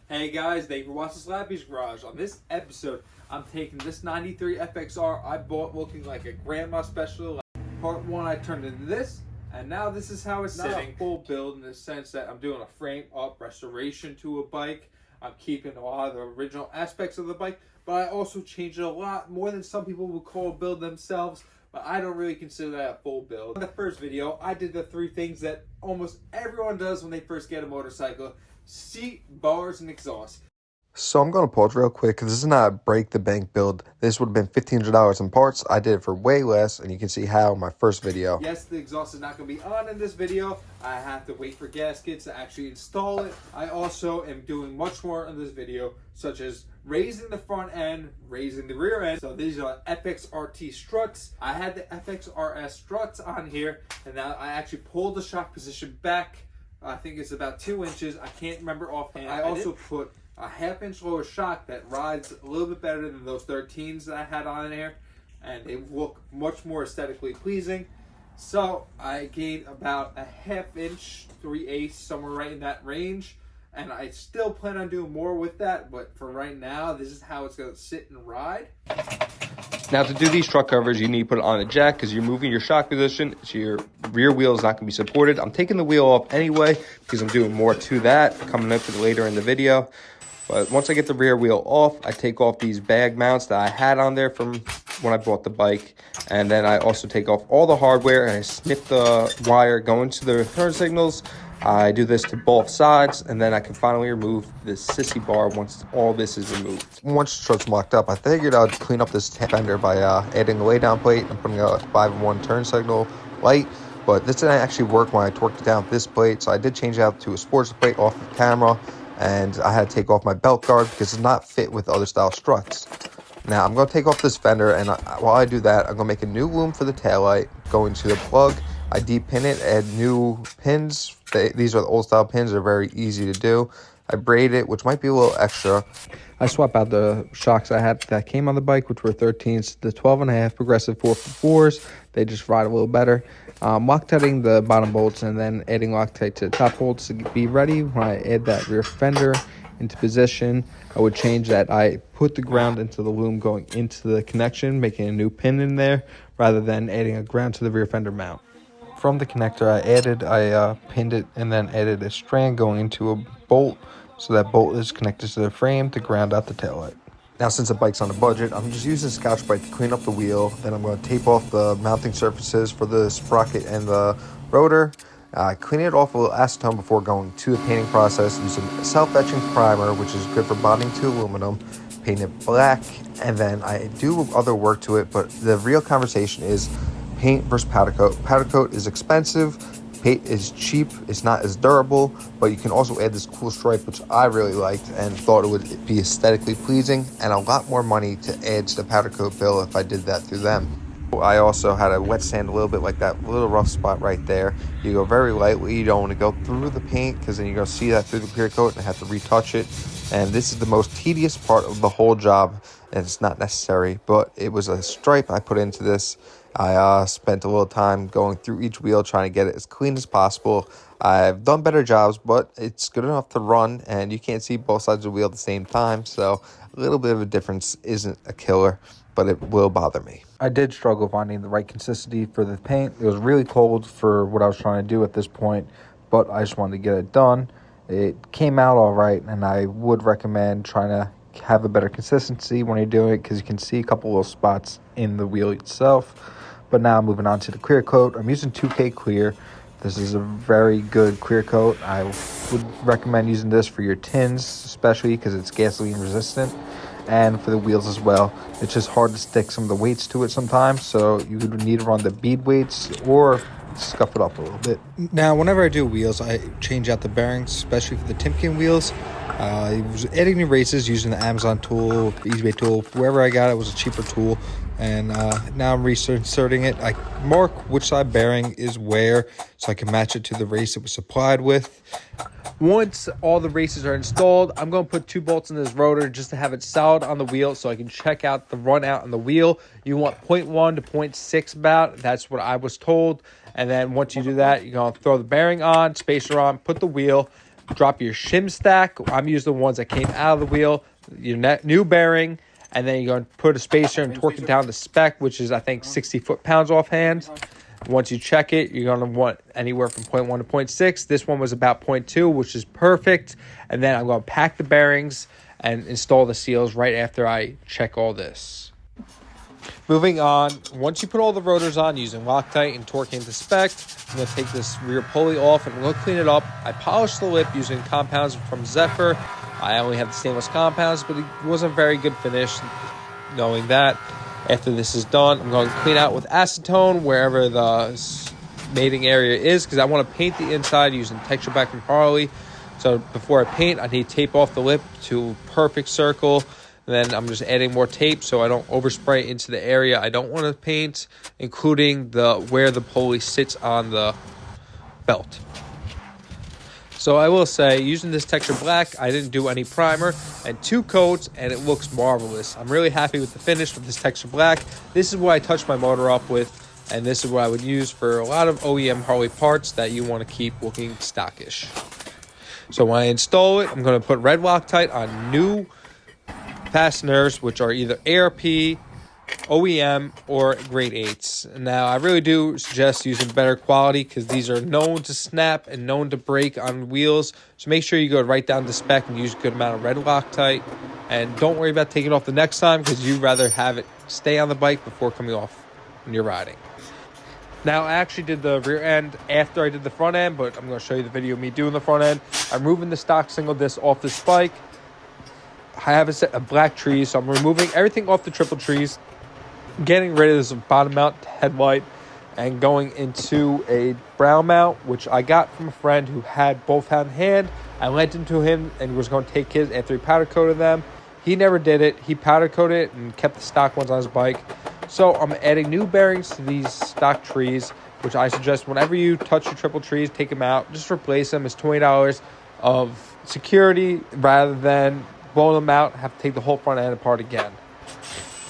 Hey guys, thank you for watching Slappy's Garage. On this episode, I'm taking this 93 FXR I bought looking like a grandma special. Part 1 I turned into this, and now this is how it's sitting. Not a full build in the sense that I'm doing a frame up restoration to a bike. I'm keeping a lot of the original aspects of the bike, but I also changed it a lot more than some people would call a build themselves. But I don't really consider that a full build. In the first video, I did the 3 things that almost everyone does when they first get a motorcycle: seat, bars, and exhaust. So I'm going to pause real quick because this is not a break the bank build. This would have been $1,500 in parts. I did it for way less, and you can see how in my first video. Yes, the exhaust is not going to be on in this video. I have to wait for gaskets to actually install it. I also am doing much more in this video, such as raising the front end, raising the rear end. So these are fxrt struts. I had the fxrs struts on here, and now I actually pulled the shock position back. I think it's about 2 inches. I can't remember offhand. I also put a ½ inch lower shock that rides a little bit better than those 13s that I had on there, and they look much more aesthetically pleasing. So I gained about a ½ inch, 3/8, somewhere right in that range, and I still plan on doing more with that, but for right now, this is how it's going to sit and ride. Now to do these truck covers, you need to put it on a jack because you're moving your shock position, so your rear wheel is not going to be supported. I'm taking the wheel off anyway because I'm doing more to that coming up later in the video. But once I get the rear wheel off, I take off these bag mounts that I had on there from when I bought the bike. And then I also take off all the hardware and I snip the wire going to the turn signals. I do this to both sides, and then I can finally remove this sissy bar once all this is removed. Once the strut's locked up, I figured I'd clean up this fender by adding a lay-down plate and putting a 5-in-1 turn signal light. But this didn't actually work when I torqued it down with this plate, so I did change it out to a sports plate off the camera. And I had to take off my belt guard because it's not fit with other style struts. Now I'm going to take off this fender, and while I do that, I'm going to make a new loom for the taillight, go into the plug, I depin it, add new pins. These are the old style pins, they're very easy to do. I braid it, which might be a little extra. I swap out the shocks I had that came on the bike, which were 13s, the 12.5 progressive 4x4s. They just ride a little better. Loctiting the bottom bolts and then adding Loctite to the top bolts to be ready. When I add that rear fender into position, I would change that. I put the ground into the loom going into the connection, making a new pin in there rather than adding a ground to the rear fender mount. From the connector I pinned it and then added a strand going into a bolt, so that bolt is connected to the frame to ground out the taillight. Now, since the bike's on a budget, I'm just using Scotch-Brite to clean up the wheel. Then I'm going to tape off the mounting surfaces for the sprocket and the rotor. Clean it off with acetone before going to the painting process using a self-etching primer, which is good for bonding to aluminum. Paint it black, and then I do other work to it, but the real conversation is paint versus powder coat. Powder coat is expensive. Paint is cheap. It's not as durable, but you can also add this cool stripe, which I really liked and thought it would be aesthetically pleasing, and a lot more money to add to the powder coat bill if I did that through them. I also had a wet sand a little bit, like that little rough spot right there. You go very lightly. You don't want to go through the paint because then you're going to see that through the clear coat and have to retouch it. And this is the most tedious part of the whole job, and it's not necessary, but it was a stripe I put into this. I spent a little time going through each wheel trying to get it as clean as possible. I've done better jobs, but it's good enough to run, and you can't see both sides of the wheel at the same time, so a little bit of a difference isn't a killer, but it will bother me. I did struggle finding the right consistency for the paint. It was really cold for what I was trying to do at this point, but I just wanted to get it done. It came out all right, and I would recommend trying to have a better consistency when you're doing it because you can see a couple little spots in the wheel itself. But now moving on to the clear coat. I'm using 2K Clear. This is a very good clear coat. I would recommend using this for your tins, especially because it's gasoline resistant, and for the wheels as well. It's just hard to stick some of the weights to it sometimes, so you would need to run the bead weights or scuff it up a little bit. Now, whenever I do wheels, I change out the bearings, especially for the Timken wheels. I was adding new races using the Amazon tool, the eBay tool. Wherever I got it was a cheaper tool, and now I'm reinserting it. I mark which side bearing is where so I can match it to the race it was supplied with. Once all the races are installed, I'm going to put 2 bolts in this rotor just to have it solid on the wheel so I can check out the run out on the wheel. You want 0.1 to 0.6 about. That's what I was told. And then once you do that, you're going to throw the bearing on, spacer on, put the wheel, drop your shim stack. I'm using the ones that came out of the wheel, your new bearing, and then you're going to put a spacer and torque it down to spec, which is, I think, 60 foot-pounds offhand. Once you check it, you're going to want anywhere from 0.1 to 0.6. This one was about 0.2, which is perfect. And then I'm going to pack the bearings and install the seals right after I check all this. Moving on, once you put all the rotors on using Loctite and torquing to spec, I'm going to take this rear pulley off and I'm going to clean it up. I polished the lip using compounds from Zephyr. I only have the stainless compounds, but it wasn't a very good finish. Knowing that, after this is done, I'm going to clean out with acetone wherever the mating area is, because I want to paint the inside using texture back from Harley. So before I paint, I need to tape off the lip to a perfect circle. And then I'm just adding more tape so I don't overspray into the area I don't want to paint, including where the pulley sits on the belt. So I will say, using this texture black, I didn't do any primer, and 2 coats, and it looks marvelous. I'm really happy with the finish with this texture black. This is what I touch my motor up with, and this is what I would use for a lot of OEM Harley parts that you want to keep looking stockish. So when I install it, I'm going to put red Loctite on new fasteners, which are either ARP, OEM, or grade 8s. Now, I really do suggest using better quality because these are known to snap and known to break on wheels. So make sure you go right down to spec and use a good amount of red Loctite. And don't worry about taking it off the next time because you'd rather have it stay on the bike before coming off when you're riding. Now, I actually did the rear end after I did the front end, but I'm going to show you the video of me doing the front end. I'm removing the stock single disc off this bike. I have a set of black trees, so I'm removing everything off the triple trees, getting rid of this bottom mount headlight, and going into a brown mount, which I got from a friend who had both on hand. I lent them to him and was going to take his after he powder coated them. He never did it. He powder coated it and kept the stock ones on his bike. So I'm adding new bearings to these stock trees, which I suggest whenever you touch your triple trees, take them out. Just replace them. It's $20 of security rather than blowing them out, have to take the whole front end apart again.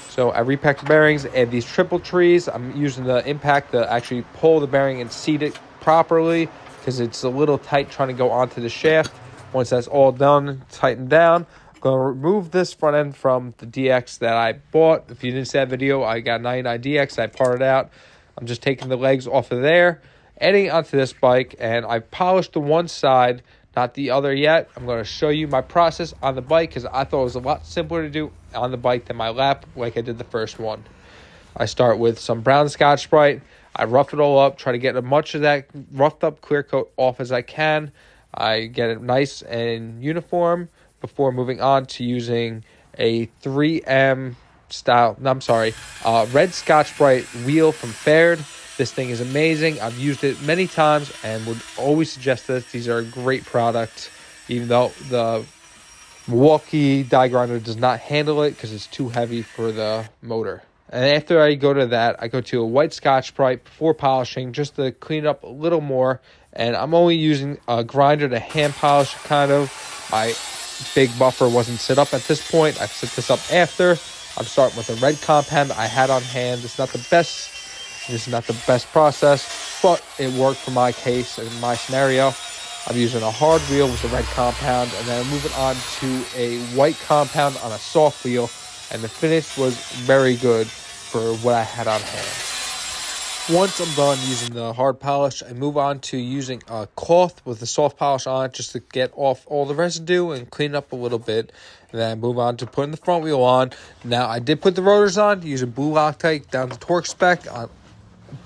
So I repacked the bearings, add these triple trees. I'm using the impact to actually pull the bearing and seat it properly because it's a little tight trying to go onto the shaft. Once that's all done, tightened down, I'm going to remove this front end from the DX that I bought. If you didn't see that video, I got 99 DX. I parted out. I'm just taking the legs off of there, adding it onto this bike, and I polished the one side, not the other yet. I'm going to show you my process on the bike because I thought it was a lot simpler to do on the bike than my lap like I did the first one. I start with some brown Scotch-Brite. I rough it all up, try to get as much of that roughed up clear coat off as I can. I get it nice and uniform before moving on to using a 3M style, red Scotch-Brite wheel from Fender. This thing is amazing. I've used it many times and would always suggest this. These are a great product, even though the Milwaukee die grinder does not handle it because it's too heavy for the motor. And after I go to that, I go to a white Scotch-Brite before polishing just to clean it up a little more. And I'm only using a grinder to hand polish it kind of. My big buffer wasn't set up at this point. I set this up after. I'm starting with a red compound I had on hand. It's not the best. This is not the best process, but it worked for my case and my scenario. I'm using a hard wheel with a red compound, and then I'm moving on to a white compound on a soft wheel, and the finish was very good for what I had on hand. Once I'm done using the hard polish, I move on to using a cloth with the soft polish on it just to get off all the residue and clean up a little bit. And then I move on to putting the front wheel on. Now, I did put the rotors on using blue Loctite down to torque spec on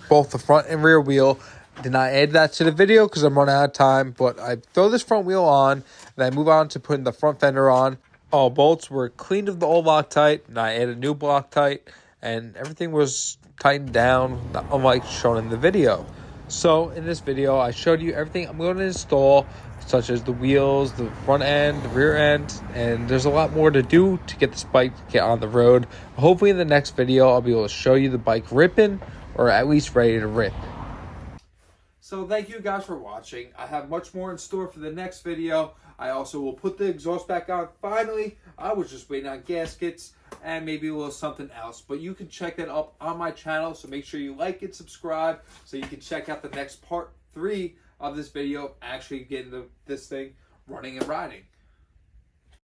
both the front and rear wheel. Did not add that to the video because I'm running out of time, but I throw this front wheel on, and I move on to putting the front fender on. All bolts were cleaned of the old Loctite, and I added new Loctite, and everything was tightened down, unlike shown in the video. So in this video, I showed you everything I'm going to install, such as the wheels, the front end, the rear end, and there's a lot more to do to get this bike to get on the road. Hopefully in the next video, I'll be able to show you the bike ripping, or at least ready to rip. So thank you guys for watching. I have much more in store for the next video. I also will put the exhaust back on. Finally, I was just waiting on gaskets and maybe a little something else. But you can check that up on my channel. So make sure you like and subscribe so you can check out the next part 3 of this video. Actually getting this thing running and riding.